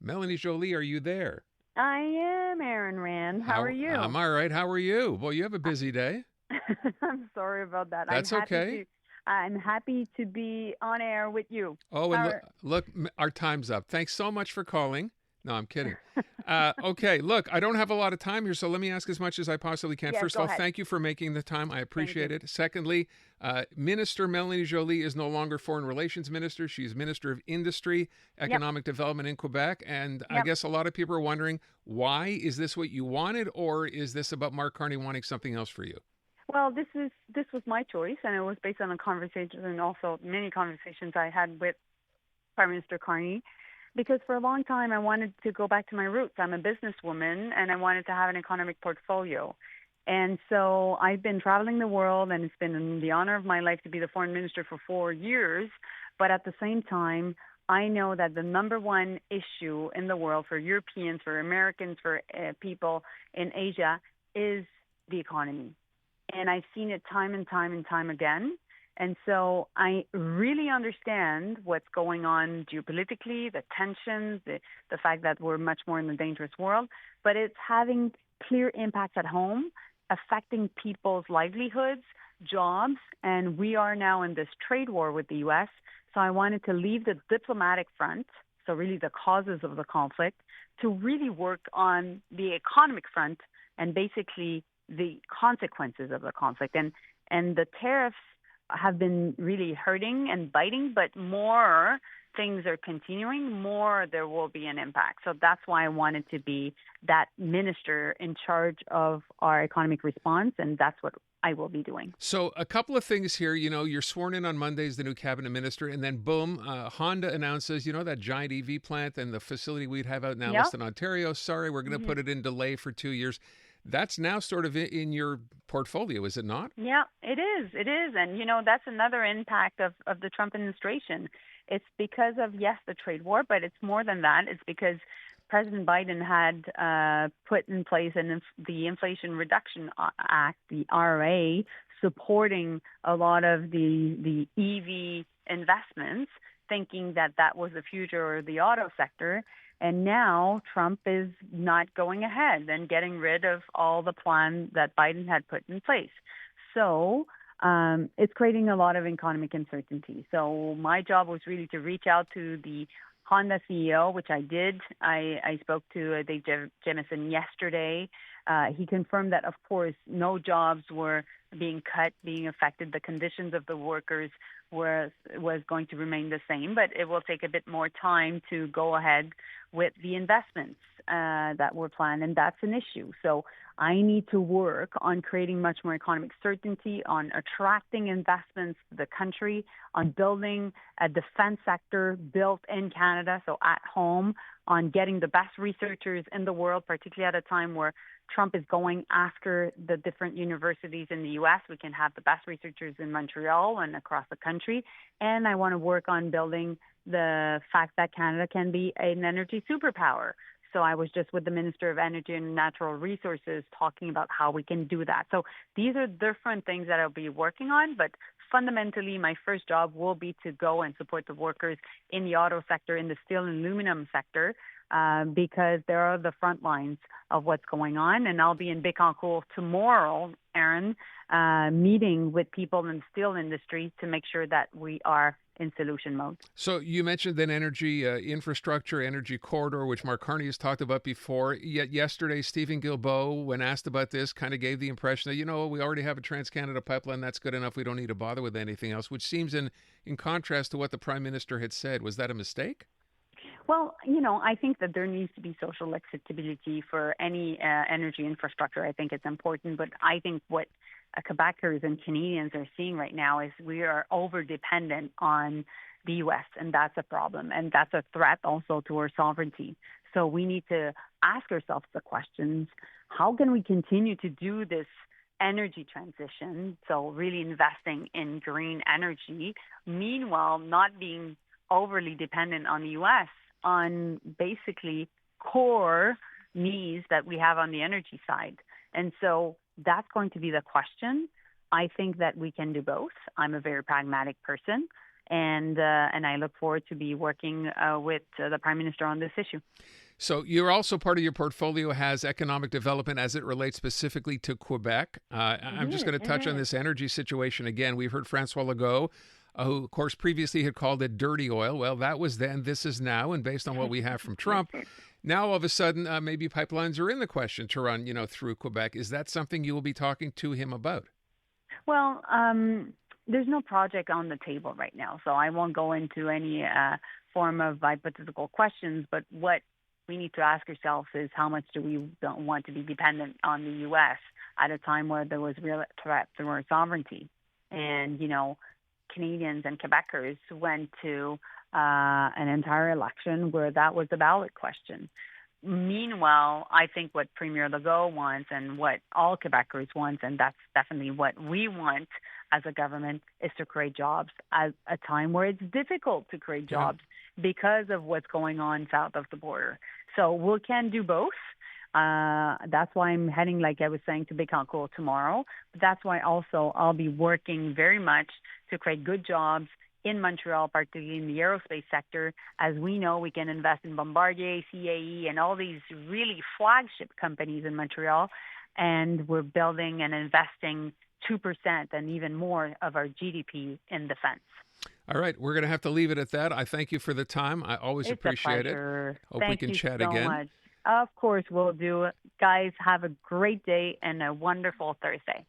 Melanie Joly, are you there? I am Aaron Rand. How are I'm you? all right. How are you? Well, you have a busy day. I'm sorry about that. That's okay. I'm happy to be on air with you. Oh, and How look, are, look, our time's up. Thanks so much for calling. No, I'm kidding. Okay, look, I don't have a lot of time here, so let me ask as much as I possibly can. yes, First of go all, ahead. thank you for making the time. I Thank appreciate you. it. Secondly, Minister Melanie Joly is no longer Foreign Relations Minister. She's Minister of Industry, Yep. Economic Development in Quebec. And I Yep. guess a lot of people are wondering, why? Is this what you wanted, or is this about Mark Carney wanting something else for you? Well, this was my choice, and it was based on a conversation and also many conversations I had with Prime Minister Carney. Because for a long time, I wanted to go back to my roots. I'm a businesswoman, and I wanted to have an economic portfolio. And so I've been traveling the world, and it's been the honor of my life to be the foreign minister for 4 years. But at the same time, I know that the number one issue in the world for Europeans, for Americans, for people in Asia is the economy. And I've seen it time and time and time again. And so I really understand what's going on geopolitically, the tensions, the fact that we're much more in a dangerous world, but it's having clear impacts at home, affecting people's livelihoods, jobs, and we are now in this trade war with the US. So I wanted to leave the diplomatic front, so really the causes of the conflict, to really work on the economic front and basically the consequences of the conflict. And the tariffs have been really hurting and biting, but more things are continuing, more there will be an impact. So that's why I wanted to be that minister in charge of our economic response, and that's what I will be doing. So, a couple of things here. You're sworn in on Monday as the new cabinet minister, and then boom, Honda announces, that giant EV plant and the facility we'd have out in Yeah. Alliston, Ontario. Sorry, we're going to hmm put it in delay for 2 years. That's now sort of in your portfolio, is it not? Yeah, it is. It is. And, that's another impact of the Trump administration. It's because of, yes, the trade war, but it's more than that. It's because President Biden had put in place the Inflation Reduction Act, the RA, supporting a lot of the EV investments, thinking that that was the future of the auto sector. And now Trump is not going ahead and getting rid of all the plan that Biden had put in place. So it's creating a lot of economic uncertainty. So my job was really to reach out to the Honda CEO, which I did. I spoke to Dave Jemison yesterday. He confirmed that, of course, no jobs were being cut, being affected. The conditions of the workers was going to remain the same, but it will take a bit more time to go ahead with the investments that were planned, and that's an issue. So I need to work on creating much more economic certainty, on attracting investments to the country, on building a defense sector built in Canada, so at home, on getting the best researchers in the world, particularly at a time where Trump is going after the different universities in the U.S. We can have the best researchers in Montreal and across the country. And I want to work on building the fact that Canada can be an energy superpower. So I was just with the Minister of Energy and Natural Resources talking about how we can do that. So these are different things that I'll be working on, but fundamentally my first job will be to go and support the workers in the auto sector, in the steel and aluminum sector, because they are the front lines of what's going on. And I'll be in Bécancour tomorrow, Aaron, meeting with people in the steel industry to make sure that we are in solution mode. So you mentioned then energy infrastructure, energy corridor, which Mark Carney has talked about before. Yet yesterday, Stephen Guilbeault, when asked about this, kind of gave the impression that, we already have a Trans-Canada pipeline. That's good enough. We don't need to bother with anything else, which seems in contrast to what the Prime Minister had said. Was that a mistake? Well, I think that there needs to be social acceptability for any energy infrastructure. I think it's important, but I think what Quebecers and Canadians are seeing right now is we are over dependent on the U.S., and that's a problem, and that's a threat also to our sovereignty. So we need to ask ourselves the questions: how can we continue to do this energy transition? So really investing in green energy, meanwhile not being overly dependent on the U.S. on basically core needs that we have on the energy side. And so that's going to be the question. I think that we can do both. I'm a very pragmatic person. and I look forward to be working with the Prime Minister on this issue. So you're also part of your portfolio has economic development as it relates specifically to Quebec. I'm just going to It touch on is. this energy situation again. We've heard Francois Legault, who of course previously had called it dirty oil. Well, that was then, this is now, and based on what we have from Trump, now all of a sudden maybe pipelines are in the question to run, through Quebec. Is that something you will be talking to him about? Well, there's no project on the table right now, so I won't go into any form of hypothetical questions. But what we need to ask ourselves is how much do we don't want to be dependent on the U.S. at a time where there was real threat to our sovereignty, and Canadians and Quebecers went to an entire election where that was the ballot question. Meanwhile, I think what Premier Legault wants and what all Quebecers want, and that's definitely what we want as a government, is to create jobs at a time where it's difficult to create Yeah. jobs because of what's going on south of the border. So we can do both. That's why I'm heading, like I was saying, to Bécancour tomorrow. But that's why also I'll be working very much to create good jobs in Montreal, particularly in the aerospace sector. As we know, we can invest in Bombardier, CAE, and all these really flagship companies in Montreal. And we're building and investing 2% and even more of our GDP in defense. All right, we're going to have to leave it at that. I thank you for the time. I always It's a appreciate it. pleasure. Hope we Thank can you chat so again. much. Of course, we'll do. Guys, have a great day and a wonderful Thursday.